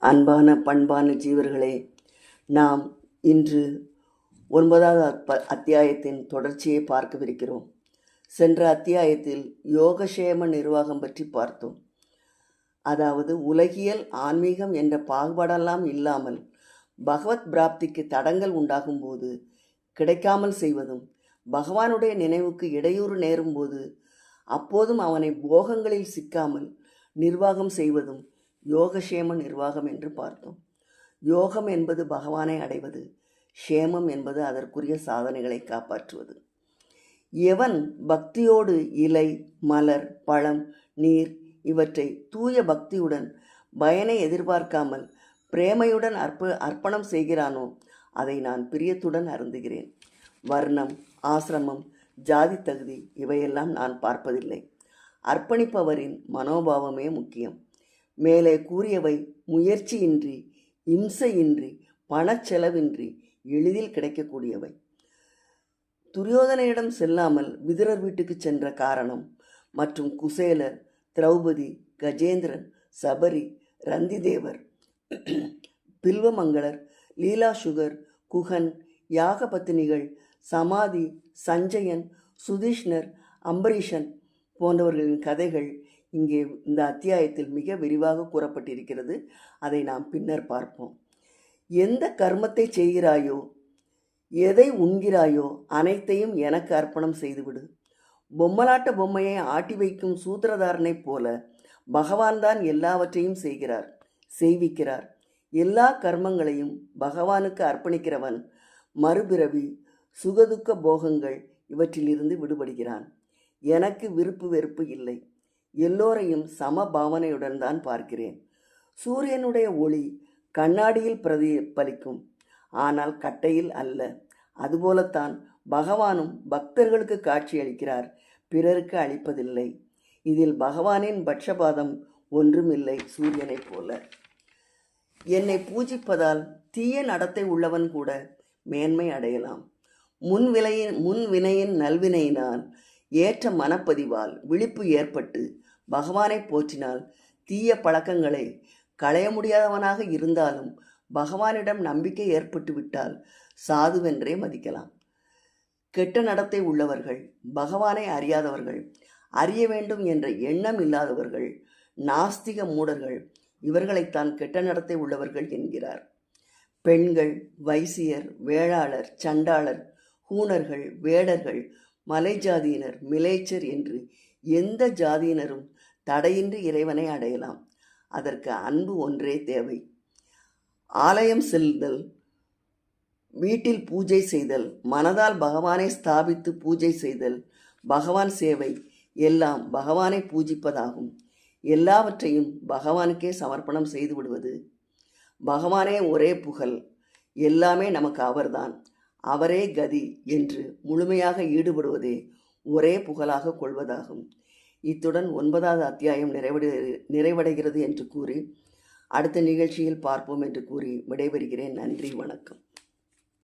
அன்பான பண்பான ஜீவர்களே, நாம் இன்று 9வது அத்தியாயத்தின் தொடர்ச்சியை பார்க்கவிருக்கிறோம். சென்ற அத்தியாயத்தில் யோகக்ஷேம நிர்வாகம் பற்றி பார்த்தோம். அதாவது உலகியல் ஆன்மீகம் என்ற பாகுபாடெல்லாம் இல்லாமல் பகவத் பிராப்திக்கு தடங்கள் உண்டாகும் போது கிடைக்காமல் செய்வதும், பகவானுடைய நினைவுக்கு இடையூறு நேரும் போது அப்போதும் அவனை போகங்களில் சிக்காமல் நிர்வாகம் செய்வதும் யோகக்ஷேம நிர்வாகம் என்று பார்த்தோம். யோகம் என்பது பகவானை அடைவது, க்ஷேமம் என்பது அதற்குரிய சாதனைகளை காப்பாற்றுவது. எவன் பக்தியோடு இலை, மலர், பழம், நீர் இவற்றை தூய பக்தியுடன் பயனை எதிர்பார்க்காமல் பிரேமையுடன் அர்ப்பணம் செய்கிறானோ அதை நான் பிரியத்துடன் அருந்துகிறேன். வர்ணம், ஆசிரமம், ஜாதி தகுதி இவையெல்லாம் நான் பார்ப்பதில்லை. அர்ப்பணிப்பவரின் மனோபாவமே முக்கியம். மேலே கூறியவை முயற்சியின்றி, இம்சையின்றி, பணச்செலவின்றி எளிதில் கிடைக்கக்கூடியவை. துரியோதனையிடம் செல்லாமல் விதுரர் வீட்டுக்கு சென்ற காரணம் மற்றும் குசேலர், திரௌபதி, கஜேந்திரன், சபரி, ரந்திதேவர், பில்வமங்களர், லீலாசுகர், குகன், யாகபத்தினிகள், சமாதி, சஞ்சயன், சுதீஷ்ணர், அம்பரீஷன் போன்றவர்களின் கதைகள் இங்கே இந்த அத்தியாயத்தில் மிக விரிவாக கூறப்பட்டிருக்கிறது. அதை நாம் பின்னர் பார்ப்போம். எந்த கர்மத்தை செய்கிறாயோ, எதை உண்கிறாயோ அனைத்தையும் எனக்கு அர்ப்பணம் செய்துவிடு. பொம்மலாட்ட பொம்மையை ஆட்டி வைக்கும் சூத்திரதாரனைப் போல பகவான் தான் எல்லாவற்றையும் செய்விக்கிறார். எல்லா கர்மங்களையும் பகவானுக்கு அர்ப்பணிக்கிறவன் மறுபிறவி, சுகதுக்க போகங்கள் இவற்றிலிருந்து விடுபடுகிறான். எனக்கு விருப்பு வெறுப்பு இல்லை. எல்லோரையும் சம பாவனையுடன் தான் பார்க்கிறேன். சூரியனுடைய ஒளி கண்ணாடியில் பிரதிபலிக்கும், ஆனால் கட்டையில் அல்ல. அதுபோலத்தான் பகவானும் பக்தர்களுக்கு காட்சி அளிக்கிறார், பிறருக்கு அளிப்பதில்லை. இதில் பகவானின் பட்சபாதம் ஒன்றுமில்லை. சூரியனைப் போல என்னை பூஜிப்பதால் தீய நடத்தை உள்ளவன் கூட மேன்மை அடையலாம். முன்வினையின் நல்வினையினால் ஏற்ற மனப்பதிவால் விழிப்பு ஏற்பட்டு பகவானை போற்றினால் தீய பழக்கங்களை களைய முடியாதவனாக இருந்தாலும் பகவானிடம் நம்பிக்கை ஏற்பட்டுவிட்டால் சாதுவென்றே மதிக்கலாம். கெட்ட நடத்தை உள்ளவர்கள், பகவானை அறியாதவர்கள், அறிய வேண்டும் என்ற எண்ணம் இல்லாதவர்கள், நாஸ்திக மூடர்கள், இவர்களைத்தான் கெட்ட நடத்தை உள்ளவர்கள் என்கிறார். பெண்கள், வைசியர், வேளாளர், சண்டாளர், ஹூணர்கள், வேடர்கள், மலை ஜாதியினர், மிலேச்சர் என்று எந்த ஜாதியினரும் தடையின்றி இறைவனை அடையலாம். அதற்கு அன்பு ஒன்றே தேவை. ஆலயம் செல்தல், வீட்டில் பூஜை செய்தல், மனதால் பகவானை ஸ்தாபித்து பூஜை செய்தல், பகவான் சேவை எல்லாம் பகவானை பூஜிப்பதாகும். எல்லாவற்றையும் பகவானுக்கே சமர்ப்பணம் செய்து விடுவது. பகவானே ஒரே புகழ், எல்லாமே நமக்கு அவர்தான், அவரே கதி என்று முழுமையாக ஈடுபடுவதே ஒரே புகழாக கொள்வதாகும். இத்துடன் 9வது அத்தியாயம் நிறைவடைகிறது என்று கூறி அடுத்த நிகழ்ச்சியில் பார்ப்போம் என்று கூறி விடைபெறுகிறேன். நன்றி, வணக்கம்.